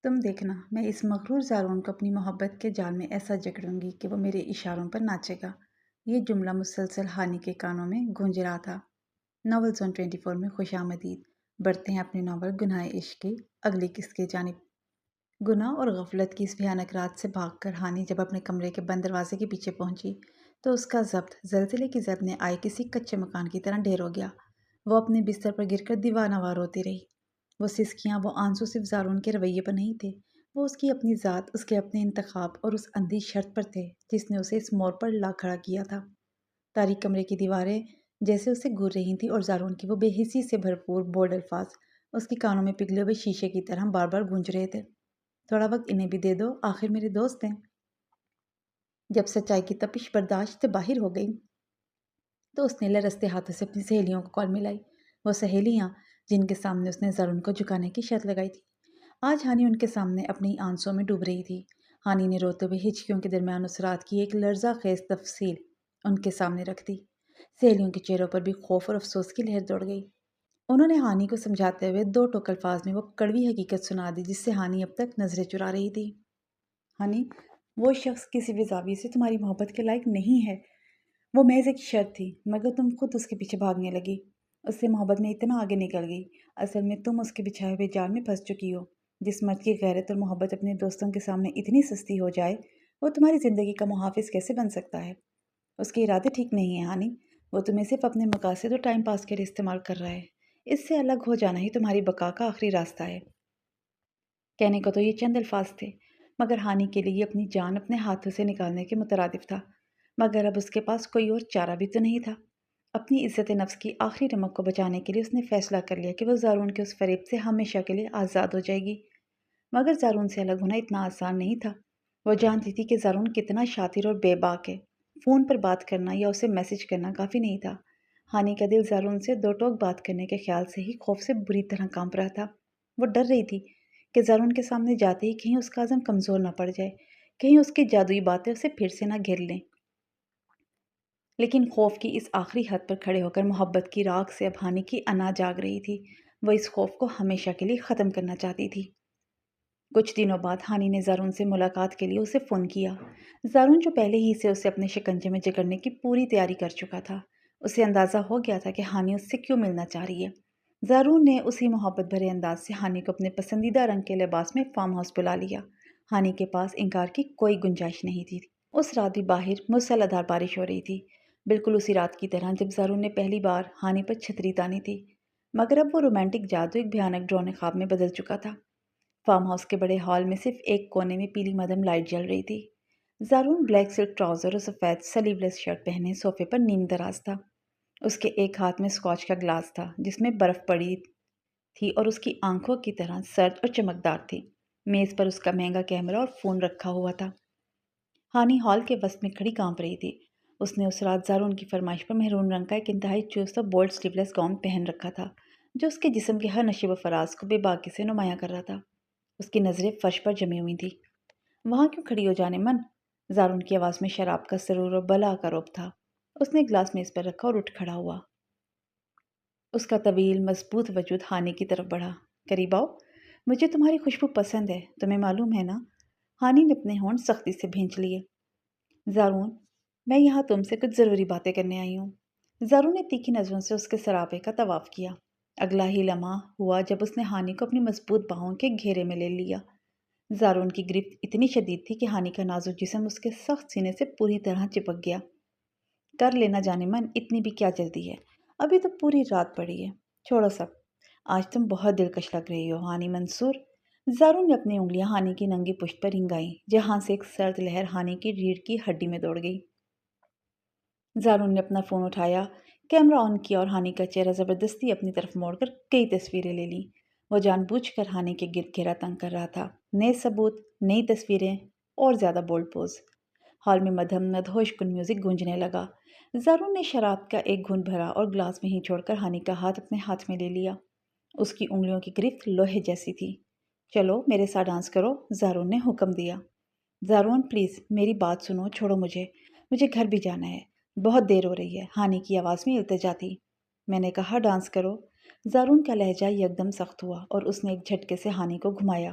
تم دیکھنا، میں اس مغرور زارون کو اپنی محبت کے جال میں ایسا جکڑوں گی کہ وہ میرے اشاروں پر ناچے گا۔ یہ جملہ مسلسل ہانی کے کانوں میں گونج رہا تھا۔ ناول زون 24 میں خوش آمدید۔ بڑھتے ہیں اپنے ناول گناہ عشق کی اگلی قسط کی جانب۔ گناہ اور غفلت کی اس بھیانک رات سے بھاگ کر ہانی جب اپنے کمرے کے بند دروازے کے پیچھے پہنچی تو اس کا ضبط زلزلے کی زد میں آئے کسی کچے مکان کی طرح ڈھیر ہو گیا۔ وہ اپنے بستر پر گر کر دیوانہ وار روتی رہی۔ وہ سسکیاں، وہ آنسو صرف زارون کے رویے پر نہیں تھے، وہ اس کی اپنی ذات، اس کے اپنے انتخاب اور اس اندھی شرط پر تھے جس نے اسے اس موڑ پر لا کھڑا کیا تھا۔ تاریک کمرے کی دیواریں جیسے اسے گھور رہی تھیں اور زارون کی وہ بے حسی سے بھرپور بولڈ الفاظ اس کے کانوں میں پگھلے ہوئے شیشے کی طرح بار بار گونج رہے تھے۔ تھوڑا وقت انہیں بھی دے دو، آخر میرے دوست ہیں۔ جب سچائی کی تپش برداشت سے باہر ہو گئی تو اس نے لرزتے ہاتھوں سے اپنی سہیلیوں کو کال ملائی۔ وہ سہیلیاں جن کے سامنے اس نے زارون کو جھکانے کی شرط لگائی تھی، آج ہانی ان کے سامنے اپنی آنسوں میں ڈوب رہی تھی۔ ہانی نے روتے ہوئے ہچکیوں کے درمیان اس رات کی ایک لرزہ خیز تفصیل ان کے سامنے رکھ دی۔ سہیلیوں کے چہروں پر بھی خوف اور افسوس کی لہر دوڑ گئی۔ انہوں نے ہانی کو سمجھاتے ہوئے دو ٹوک الفاظ میں وہ کڑوی حقیقت سنا دی جس سے ہانی اب تک نظریں چرا رہی تھی۔ ہانی، وہ شخص کسی بھی زاویے سے تمہاری محبت کے لائق نہیں ہے۔ وہ محض ایک شرط تھی، مگر تم خود اس کے پیچھے بھاگنے لگی، اس سے محبت میں اتنا آگے نکل گئی۔ اصل میں تم اس کے بچھائے ہوئے جال میں پھنس چکی ہو۔ جس مرد کی غیرت اور محبت اپنے دوستوں کے سامنے اتنی سستی ہو جائے، وہ تمہاری زندگی کا محافظ کیسے بن سکتا ہے؟ اس کے ارادے ٹھیک نہیں ہیں ہانی، وہ تمہیں صرف اپنے مقاصد اور ٹائم پاس کے لیے استعمال کر رہا ہے۔ اس سے الگ ہو جانا ہی تمہاری بقا کا آخری راستہ ہے۔ کہنے کو تو یہ چند الفاظ تھے، مگر ہانی کے لیے اپنی جان اپنے ہاتھوں سے نکالنے کے مترادف تھا۔ مگر اب اس کے پاس کوئی اور چارہ بھی تو نہیں تھا۔ اپنی عزت نفس کی آخری رمق کو بچانے کے لیے اس نے فیصلہ کر لیا کہ وہ زارون کے اس فریب سے ہمیشہ کے لیے آزاد ہو جائے گی۔ مگر زارون سے الگ ہونا اتنا آسان نہیں تھا۔ وہ جانتی تھی کہ زارون کتنا شاطر اور بے باک ہے۔ فون پر بات کرنا یا اسے میسج کرنا کافی نہیں تھا۔ ہانی کا دل زارون سے دو ٹوک بات کرنے کے خیال سے ہی خوف سے بری طرح کانپ رہا تھا۔ وہ ڈر رہی تھی کہ زارون کے سامنے جاتے ہی کہیں اس کا عزم کمزور نہ پڑ جائے، کہیں اس کی جادوئی باتیں اسے پھر سے نہ گھیر لیں۔ لیکن خوف کی اس آخری حد پر کھڑے ہو کر محبت کی راکھ سے اب ہانی کی انا جاگ رہی تھی۔ وہ اس خوف کو ہمیشہ کے لیے ختم کرنا چاہتی تھی۔ کچھ دنوں بعد ہانی نے زارون سے ملاقات کے لیے اسے فون کیا۔ زارون جو پہلے ہی سے اسے اپنے شکنجے میں جکڑنے کی پوری تیاری کر چکا تھا، اسے اندازہ ہو گیا تھا کہ ہانی اس سے کیوں ملنا چاہ رہی ہے۔ زارون نے اسی محبت بھرے انداز سے ہانی کو اپنے پسندیدہ رنگ کے لباس میں فارم ہاؤس بلا لیا۔ ہانی کے پاس انکار کی کوئی گنجائش نہیں تھی۔ اس رات بھی باہر موسلا دھار بارش ہو رہی تھی، بالکل اسی رات کی طرح جب زارون نے پہلی بار ہانی پر چھتری تانی تھی۔ مگر اب وہ رومانٹک جادو ایک بھیانک ڈراؤنے خواب میں بدل چکا تھا۔ فارم ہاؤس کے بڑے ہال میں صرف ایک کونے میں پیلی مدھم لائٹ جل رہی تھی۔ زارون بلیک سلک ٹراؤزر اور سفید سلیو لیس شرٹ پہنے صوفے پر نیم دراز تھا۔ اس کے ایک ہاتھ میں اسکاچ کا گلاس تھا جس میں برف پڑی تھی اور اس کی آنکھوں کی طرح سرد اور چمکدار تھی۔ میز پر اس کا مہنگا کیمرہ اور فون رکھا ہوا تھا۔ ہانی ہال کے وسط میں کھڑی کانپ رہی تھی۔ اس نے اس رات زارون کی فرمائش پر مہرون رنگ کا ایک انتہائی چست اور بولڈ سلیو لیس گاؤن پہن رکھا تھا جو اس کے جسم کے ہر نشیب و فراز کو بے باکی سے نمایاں کر رہا تھا۔ اس کی نظریں فرش پر جمی ہوئی تھیں۔ وہاں کیوں کھڑی ہو جانے من؟ زارون کی آواز میں شراب کا سرور اور بلا کا رعب تھا۔ اس نے گلاس میز پر رکھا اور اٹھ کھڑا ہوا۔ اس کا طویل مضبوط وجود ہانی کی طرف بڑھا۔ قریب آؤ، مجھے تمہاری خوشبو پسند ہے، تمہیں معلوم ہے نا؟ ہانی نے اپنے ہونٹ سختی سے بھینچ لیے۔ زارون، میں یہاں تم سے کچھ ضروری باتیں کرنے آئی ہوں۔ زارون نے تیکھی نظروں سے اس کے سراپے کا طواف کیا۔ اگلا ہی لمحہ ہوا جب اس نے ہانی کو اپنی مضبوط باہوں کے گھیرے میں لے لیا۔ زارون کی گرفت اتنی شدید تھی کہ ہانی کا نازک جسم اس کے سخت سینے سے پوری طرح چپک گیا۔ کر لینا جانے من، اتنی بھی کیا جلدی ہے، ابھی تو پوری رات پڑی ہے، چھوڑو سب۔ آج تم بہت دلکش لگ رہی ہو ہانی منصور۔ زارون نے اپنی انگلیاں ہانی کی ننگی پشت پر رنگائیں جہاں سے ایک سرد لہر ہانی کی ریڑھ کی ہڈی میں دوڑ گئی۔ زارون نے اپنا فون اٹھایا، کیمرہ آن کیا اور ہانی کا چہرہ زبردستی اپنی طرف موڑ کر کئی تصویریں لے لیں۔ وہ جان بوجھ کر ہانی کے گرد گھیرا تنگ کر رہا تھا۔ نئے ثبوت، نئی تصویریں اور زیادہ بولڈ پوز۔ ہال میں مدھم مدہوش کن میوزک گونجنے لگا۔ زارون نے شراب کا ایک گھونٹ بھرا اور گلاس وہیں چھوڑ کر ہانی کا ہاتھ اپنے ہاتھ میں لے لیا۔ اس کی انگلیوں کی گرفت لوہے جیسی تھی۔ چلو میرے ساتھ ڈانس کرو، زارون نے حکم دیا۔ زارون پلیز میری بات سنو، چھوڑو مجھے گھر بھی جانا ہے، بہت دیر ہو رہی ہے، ہانی کی آواز میں التجا تھی۔ میں نے کہا ڈانس کرو۔ زارون کا لہجہ یکدم سخت ہوا اور اس نے ایک جھٹکے سے ہانی کو گھمایا۔